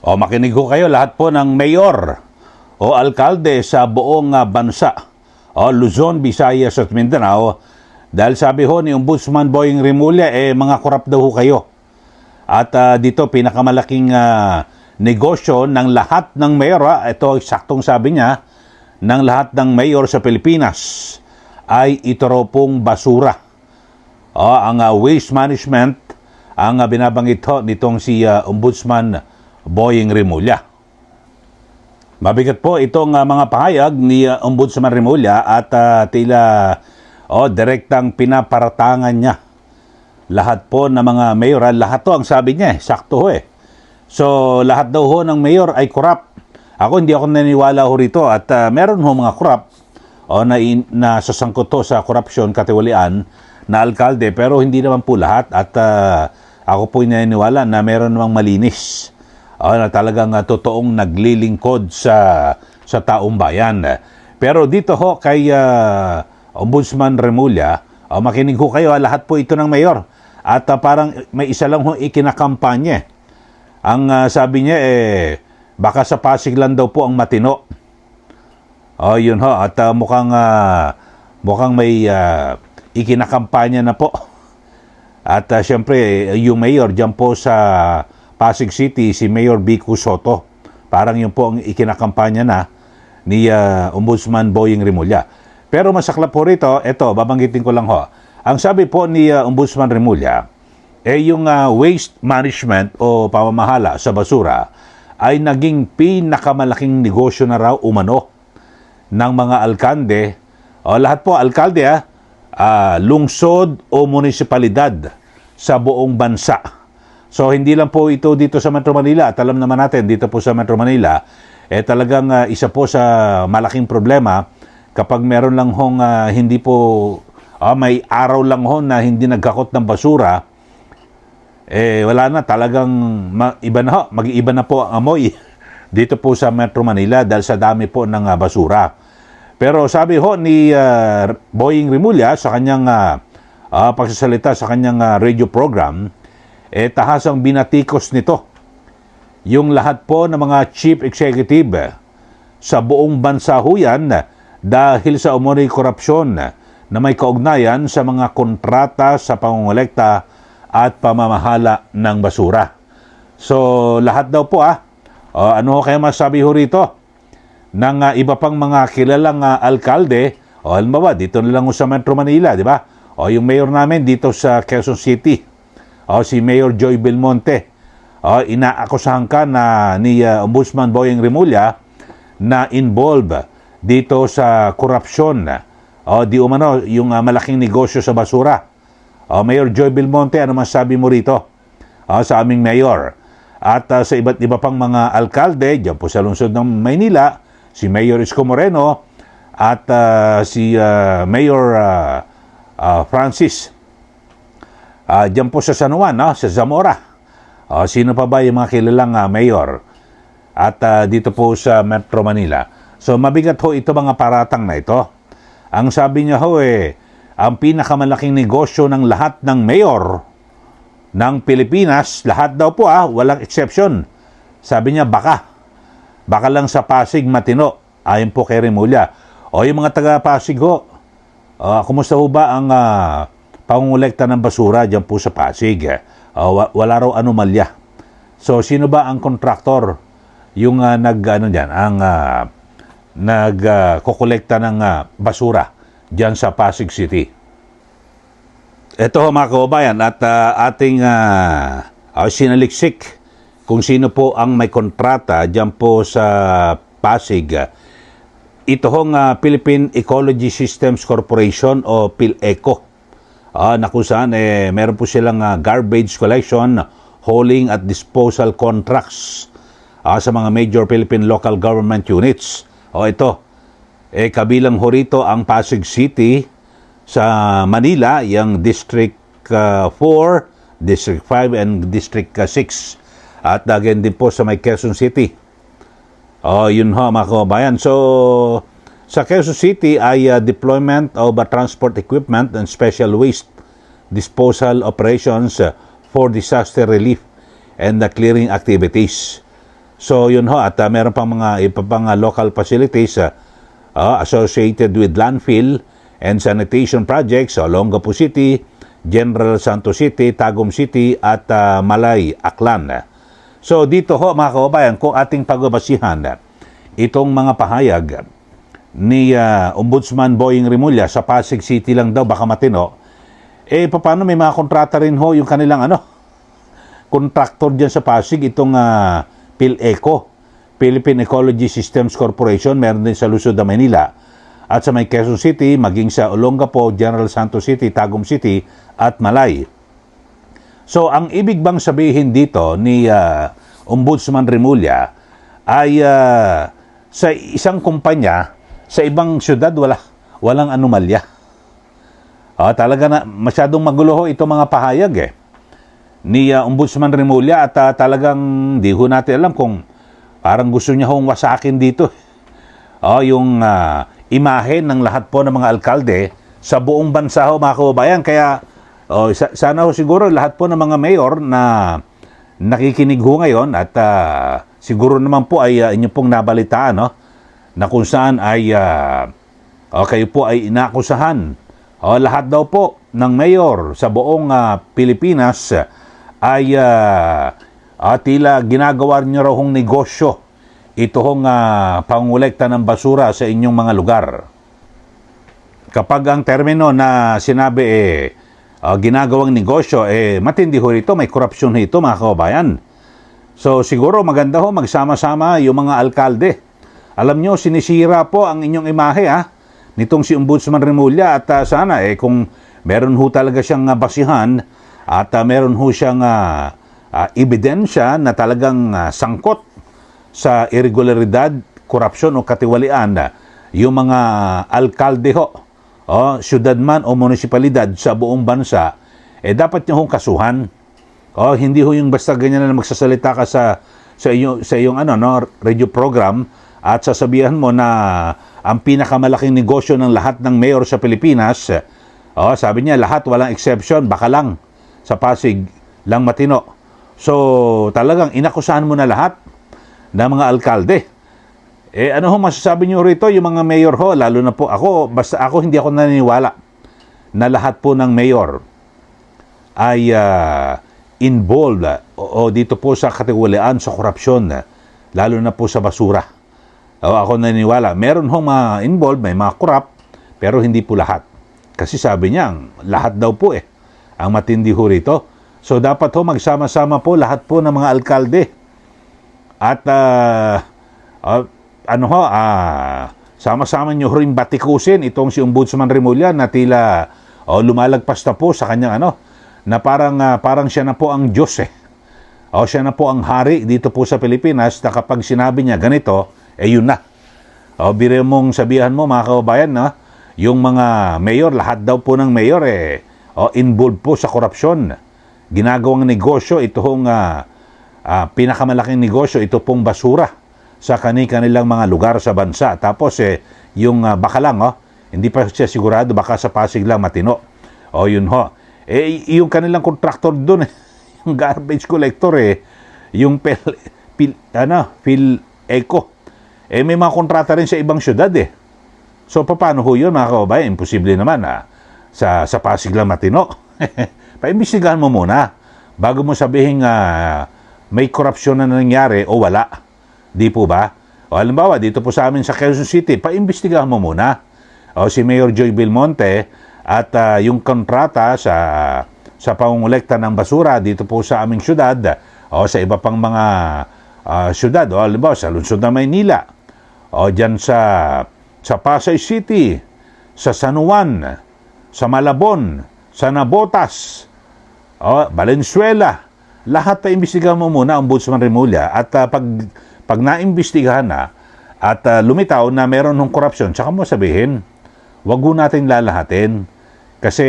O makinig ho kayo lahat po ng mayor o alkalde sa buong bansa, o Luzon, Visayas at Mindanao, dahil sabi ho ni Ombudsman Boying Rimulya, mga korap daw ho kayo. At dito pinakamalaking negosyo ng lahat ng mayor, ito eksaktong sabi niya, ng lahat ng mayor sa Pilipinas ay ito raw pong basura. Ang waste management ang binabanggit ho nitong si Ombudsman Boying Rimulya. Mabigat po itong mga pahayag ni Ombudsman Rimulya at tila direktang pinaparatangan niya lahat po ng mga mayor. Lahat to ang sabi niya, sakto ho eh. So lahat daw ho ng mayor ay korap. Hindi ako naniniwala ho rito at meron ho mga korap na sasangkot to sa korupsyon, katiwalian na alkalde, pero hindi naman po lahat at ako po naniniwala na meron namang malinis na talagang totoong naglilingkod sa taong bayan. Pero dito ho kay Ombudsman Rimulya, makinig ho kayo, lahat po ito ng mayor. At parang may isa lang ho ikinakampanya. Ang sabi niya baka sa Pasig lang daw po ang matino. Yun ho, at mukhang may ikinakampanya na po. At syempre, yung mayor dyan po sa Pasig City, si Mayor Vico Soto. Parang yun po ang ikinakampanya na ni Ombudsman Boying Rimulya. Pero masaklap po rito, ito, babanggitin ko lang ho. Ang sabi po ni Ombudsman Rimulya, yung waste management o pamamahala sa basura ay naging pinakamalaking negosyo na raw umano ng mga alkalde. Lahat po, alkalde lungsod o munisipalidad sa buong bansa. So hindi lang po ito dito sa Metro Manila at alam naman natin dito po sa Metro Manila talagang isa po sa malaking problema kapag meron lang hong hindi po may araw lang ho na hindi nagkakot ng basura, wala na, talagang mag-iiba na po ang amoy dito po sa Metro Manila dahil sa dami po ng basura. Pero sabi ho ni Boying Rimulya sa kanyang pagsasalita sa kanyang radio program, tahasang binatikos nito yung lahat po ng mga chief executive sa buong bansa ho yan dahil sa umano'y korupsyon na may kaugnayan sa mga kontrata sa pangongolekta at pamamahala ng basura. So lahat daw po ano ho kaya masabi ho rito ng iba pang mga kilalang alkalde, halimbawa dito na lang sa Metro Manila, di ba? Yung mayor namin dito sa Quezon City, si Mayor Joy Belmonte, inaakusahan ka na ni Ombudsman Boying Rimulya na involved dito sa korupsyon, di umano yung malaking negosyo sa basura. Mayor Joy Belmonte, ano masabi mo rito sa aming mayor? At sa iba't iba pang mga alkalde dyan po sa lungsod ng Maynila, si Mayor Isko Moreno at si Mayor Francis dyan po sa San Juan, sa Zamora. Sino pa ba yung mga kilalang mayor? At dito po sa Metro Manila. So mabigat ho ito mga paratang na ito. Ang sabi niya ho ang pinakamalaking negosyo ng lahat ng mayor ng Pilipinas, lahat daw po walang exception. Sabi niya baka lang sa Pasig matino, ayon po kay Rimulya. Yung mga taga Pasig ho, kumusta ho ba ang pangungulekta ng basura dyan po sa Pasig? Wala raw anomalya. So sino ba ang kontraktor yung nagkokolekta ng basura dyan sa Pasig City? Ito mga kababayan, at ating sinaliksik kung sino po ang may kontrata dyan po sa Pasig. Ito hong Philippine Ecology Systems Corporation o PhilEco. Na kung saan meron po silang garbage collection, hauling at disposal contracts sa mga major Philippine local government units. Ito, kabilang ho rito ang Pasig City sa Manila, yung District 4, District 5, and District 6. At again din po sa may Quezon City. Yun ho mga kababayan. So, sa Quezon City ay deployment of transport equipment and special waste disposal operations for disaster relief and the clearing activities. So yun ho, at meron pang mga iba pang local facilities associated with landfill and sanitation projects sa Olongapo City, General Santos City, Tagum City at Malay, Aklan. So dito ho mga kababayan, kung ating pagbabasihan itong mga pahayag ni Ombudsman Boying Rimulya sa Pasig City lang daw baka matino, paano may mga kontrata rin ho yung kanilang contractor dyan sa Pasig, itong PhilEco, Philippine Ecology Systems Corporation, meron din sa Luzon, Manila, at sa may Quezon City, maging sa Olongapo, General Santos City, Tagum City, at Malay. So, ang ibig bang sabihin dito ni Ombudsman Rimulya ay sa isang kumpanya, sa ibang syudad, walang anomalya. Talaga na masyadong magulo ho itong mga pahayag ni Ombudsman Rimulya, at talagang di ho natin alam kung parang gusto niya hong wasakin dito. Yung imahe ng lahat po ng mga alkalde sa buong bansa ho mga kababayan. Kaya sana ho siguro lahat po ng mga mayor na nakikinig ho ngayon at siguro naman po ay inyo pong nabalitaan na kung saan ay kayo po ay inakusahan. Lahat daw po ng mayor sa buong Pilipinas ay tila ginagawa niyo raw hong negosyo ito hong pangolekta ng basura sa inyong mga lugar. Kapag ang termino na sinabi ginagawang negosyo, matindi ho ito, may korupsyon ito mga kababayan. So siguro maganda ho magsama-sama yung mga alkalde. Alam nyo, sinisira po ang inyong imahe nitong si Ombudsman Rimulya, at sana kung meron ho talaga siyang basihan at meron ho siyang ebidensya na talagang sangkot sa irregularidad, korupsyon o katiwalian yung mga alkalde ho, syudad man o munisipalidad sa buong bansa, dapat nyo hong kasuhan. Hindi ho yung basta ganyan na magsasalita ka sa iyong radio program at sasabihan mo na ang pinakamalaking negosyo ng lahat ng mayor sa Pilipinas, sabi niya lahat, walang exception, baka lang sa Pasig lang matino. So talagang inakusahan mo na lahat ng mga alkalde. Ano ho masasabi niyo rito yung mga mayor ho, lalo na po ako, basta ako hindi ako naniniwala na lahat po ng mayor ay involved o dito po sa katiwalian sa korupsyon, lalo na po sa basura. Ako naniniwala, meron hong mga involved, may mga corrupt, pero hindi po lahat. Kasi sabi niya, lahat daw po ang matindi ho rito. So dapat ho magsama-sama po lahat po ng mga alkalde. At sama-sama nyo rin batikusin itong si Ombudsman Rimulya na tila lumalagpas na po sa kanyang na parang siya na po ang Diyos siya na po ang hari dito po sa Pilipinas, na kapag sinabi niya ganito, yun na. Biro mong sabihan mo mga kababayan na yung mga mayor, lahat daw po ng mayor involved po sa korupsyon. Ginagawang negosyo, ito hong pinakamalaking negosyo, ito pong basura sa kanilang mga lugar sa bansa. Tapos yung baka lang, hindi pa siya sigurado, baka sa Pasig lang matino. Yun ho. Yung kanilang contractor doon, yung garbage collector, yung PhilEco, may mga kontrata rin sa ibang syudad So paano ho yun mga kababayan? Imposible naman sa Pasig lang matino. Paimbestigahan mo muna bago mo sabihin may korupsyon na nangyari o wala. Di po ba? Halimbawa, dito po sa amin sa Quezon City, paimbestigahan mo muna. Si Mayor Joy Belmonte at yung kontrata sa pangongolekta ng basura dito po sa aming syudad, sa iba pang mga syudad, halimbawa sa lungsod ng Maynila, dyan sa Pasay City, sa San Juan, sa Malabon, sa Navotas, Valenzuela, lahat paimbestigahan mo muna ang Ombudsman Rimulya, at pag naimbestigahan na at lumitaw na meron ng korupsyon, tsaka mo sabihin, wag mo natin lalahatin. Kasi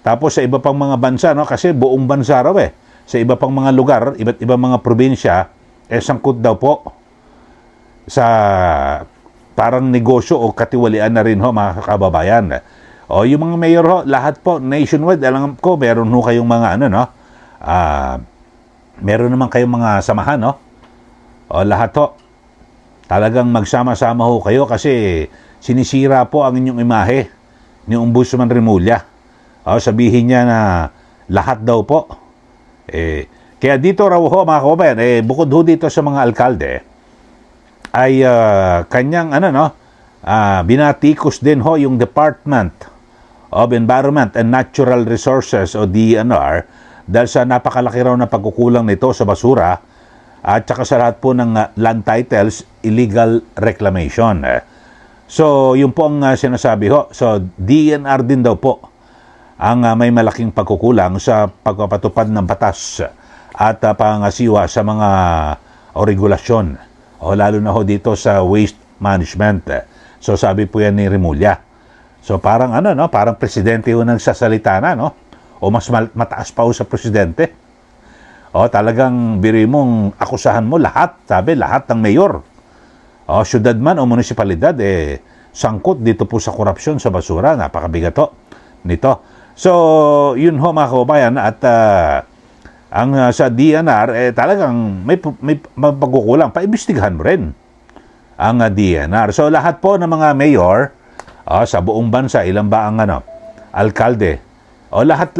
tapos sa iba pang mga bansa, kasi buong bansa raw sa iba pang mga lugar, iba't ibang mga probinsya, sangkot daw po sa parang negosyo o katiwalian na rin ho mga kababayan. Yung mga mayor ho, lahat po nationwide, alam ko meron ho kayong mga meron naman kayong mga samahan O lahat ho, talagang magsama-sama ho kayo kasi sinisira po ang inyong imahe ni Ombudsman Remulla. O sabihin niya na lahat daw po. Kaya dito raw ho mga kababayan, bukod ho dito sa mga alkalde, ay kanyang binatikos din ho yung Department of Environment and Natural Resources o DENR dahil sa napakalaki raw na pagkukulang nito sa basura at saka sa lahat po ng land titles, illegal reclamation. So, yun po ang sinasabi ho. So, DENR din daw po ang may malaking pagkukulang sa pagpapatupad ng batas at pangasiwa sa mga regulasyon o lalo na ho dito sa waste management. So, sabi po yan ni Remulla. So, parang parang presidente ho nagsasalita na, no? O mas mataas pa ho sa presidente. O, talagang biri mong akusahan mo lahat, sabi, lahat ng mayor. O, syudad man o munisipalidad, sangkot dito po sa korupsyon sa basura. Napakabigat ho nito. So, yun ho mga kababayan, at ang sa DENR, talagang may pagkukulang. Paimbestigahan mo rin ang DENR. So, lahat po ng mga mayor sa buong bansa, ilan ba ang alkalde? O, lahat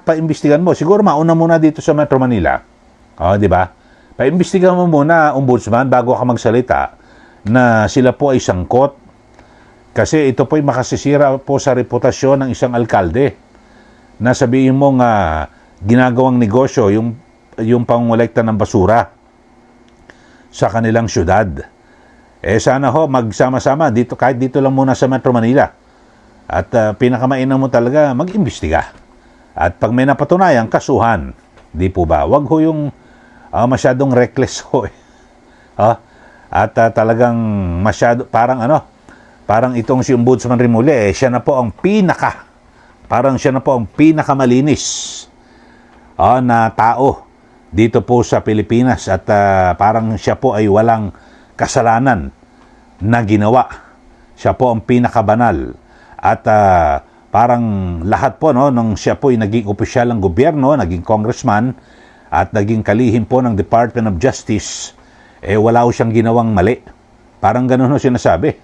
paimbestigahan mo. Siguro mauna muna dito sa Metro Manila. O, di ba? Paimbestigahan mo muna, Ombudsman, bago ka magsalita na sila po ay sangkot. Kasi ito po ay makasisira po sa reputasyon ng isang alkalde. Na sabihin mo nga ginagawang negosyo yung pangolekta ng basura sa kanilang syudad. Sana ho magsama-sama dito, kahit dito lang muna sa Metro Manila. At pinakamainam mo talaga mag-imbestiga. At pag may napatunayan, kasuhan. Di po ba? Wag ho yung masyadong reckless ho. At talagang parang itong si Ombudsman Remulla, siya na po ang pinakamalinis na tao dito po sa Pilipinas at parang siya po ay walang kasalanan na ginawa. Siya po ang pinakabanal at parang lahat po nung siya po ay naging opisyal ng gobyerno, naging congressman at naging kalihim po ng Department of Justice, wala ho siyang ginawang mali. Parang ganun ho sinasabi.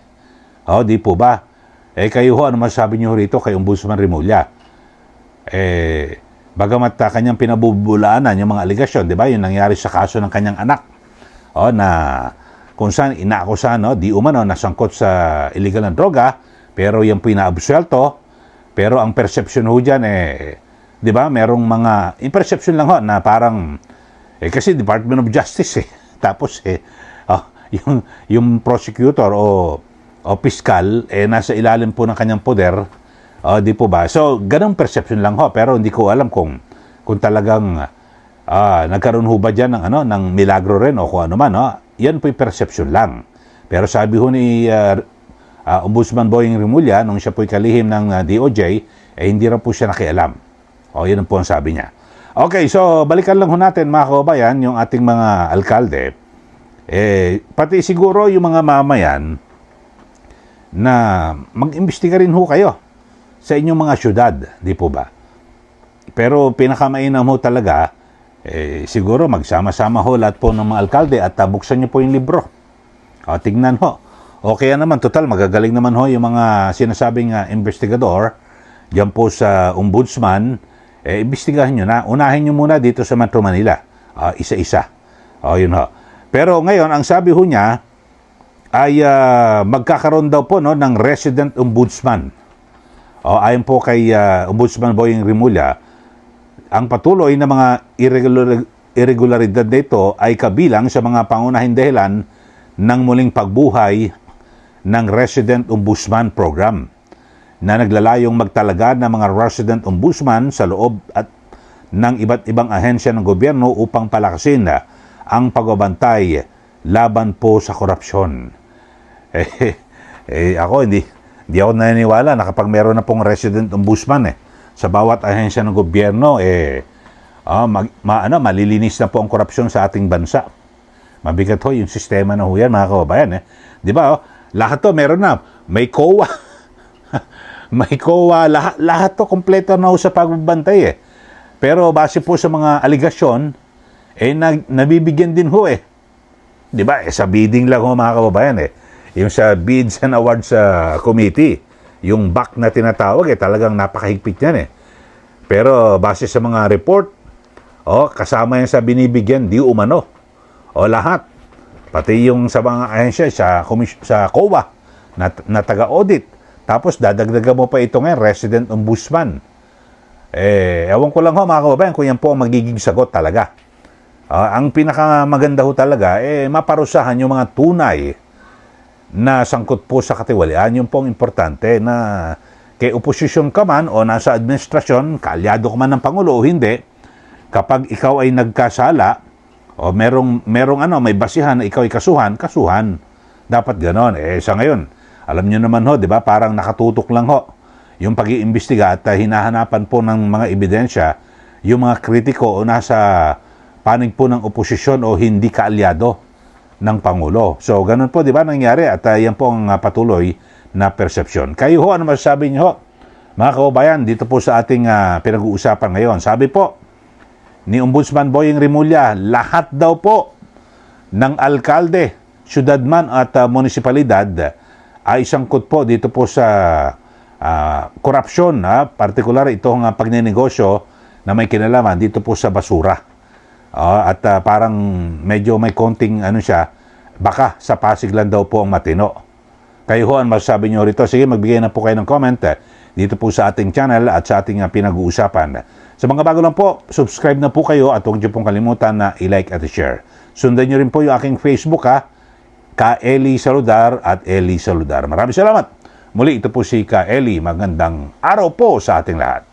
Di po ba? Kayo ho, ano masasabi niyo rito kay Ombudsman Remulla? Bagamat kanyang pinabubulaanan yung mga aligasyon, di ba? Yung nangyari sa kaso ng kanyang anak. Na kung saan inaakusahan, di umano nasangkot sa illegal na droga, pero yung pinaabsuelto, pero ang perception ho dyan, di ba? Merong mga, yung perception lang ho, na parang, kasi Department of Justice, tapos, yung prosecutor o piskal, nasa ilalim po ng kanyang poder, di po ba? So, ganong perception lang ho, pero hindi ko alam kung talagang nagkaroon ho ba dyan ng milagro rin o kung ano man, yan po'y perception lang. Pero sabi ho ni Ombudsman Boying Remulla, nung siya po'y kalihim ng DOJ, hindi raw po siya nakialam. Yan po ang sabi niya. Okay, so balikan lang ho natin mga kababayan, yung ating mga alkalde, pati siguro yung mga mamayan, na mag-imbestiga rin ho kayo sa inyong mga syudad, di po ba? Pero pinakamainam ho talaga, siguro magsama-sama ho lahat po ng mga alkalde at buksan niyo po yung libro. Tignan ho. O kaya naman, total, magagaling naman ho yung mga sinasabing investigador, diyan po sa Ombudsman, imbestigahan nyo na. Unahin nyo muna dito sa Metro Manila. Isa-isa. Yun ho. Pero ngayon, ang sabi ho niya, ay magkakaroon daw po ng resident ombudsman. Ayon po kay Ombudsman Boying Remulla, ang patuloy na mga irregularidad nito ay kabilang sa mga pangunahing dahilan ng muling pagbuhay ng Resident Ombudsman Program na naglalayong magtalaga ng mga Resident Ombudsman sa loob at ng iba't ibang ahensya ng gobyerno upang palakasin ang pagbabantay laban po sa korupsyon. Ako hindi ako naniniwala na kapag meron na pong resident ombudsman sa bawat ahensya ng gobyerno, malilinis na po ang korupsyon sa ating bansa. Mabigat ho yung sistema na ho yan, mga kababayan. Di ba? Lahat to meron na. May COA. May COA. Lahat to kompleto na ho sa pagbabantay. Pero base po sa mga aligasyon, nabibigyan din ho Di ba? Sa bidding lang ho mga kababayan Yung sa Bids and Awards Committee, yung BAC na tinatawag talagang napakahigpit yan Pero base sa mga report, kasama yan sa binibigyan, di umano. Lahat. Pati yung sa mga ahensya, sa COA, na taga-audit. Tapos dadagdagan mo pa ito ngayon, resident ombudsman. Ewan ko lang ho mga kababayan kung yan po ang magiging sagot talaga. Ang pinakamaganda ho talaga, maparusahan yung mga tunay na sangkot po sa katiwalian. Yung pong importante na kay oposisyon ka man o nasa administrasyon, kaalyado ka man ng Pangulo o hindi, kapag ikaw ay nagkasala o merong may basihan na ikaw ay kasuhan. Dapat ganon. Sa ngayon, alam nyo naman ho, di ba, parang nakatutok lang ho yung pag-iimbestiga at hinahanapan po ng mga ebidensya yung mga kritiko o nasa panig po ng oposisyon o hindi kaalyado ng Pangulo. So, ganun po, di ba, nangyari at yan po ang patuloy na persepsyon. Kayo ho, ano masasabi nyo ho? Mga kababayan, dito po sa ating pinag-uusapan ngayon. Sabi po ni Ombudsman Boying Rimulya, lahat daw po ng alkalde, syudadman at munisipalidad ay sangkot po dito po sa korupsyon, partikular itong pagninegosyo na may kinalaman dito po sa basura. At parang medyo may konting baka sa Pasig lang daw po ang matino. Kayo ho, ang masasabi nyo rito? Sige, magbigay na po kayo ng comment dito po sa ating channel at sa ating pinag-uusapan. Sa mga bago lang po, subscribe na po kayo at huwag nyo pong kalimutan na i-like at i-share. Sundan nyo rin po yung aking Facebook Ka Eli Saludar at Eli Saludar. Maraming salamat. Muli, ito po si Ka Eli. Magandang araw po sa ating lahat.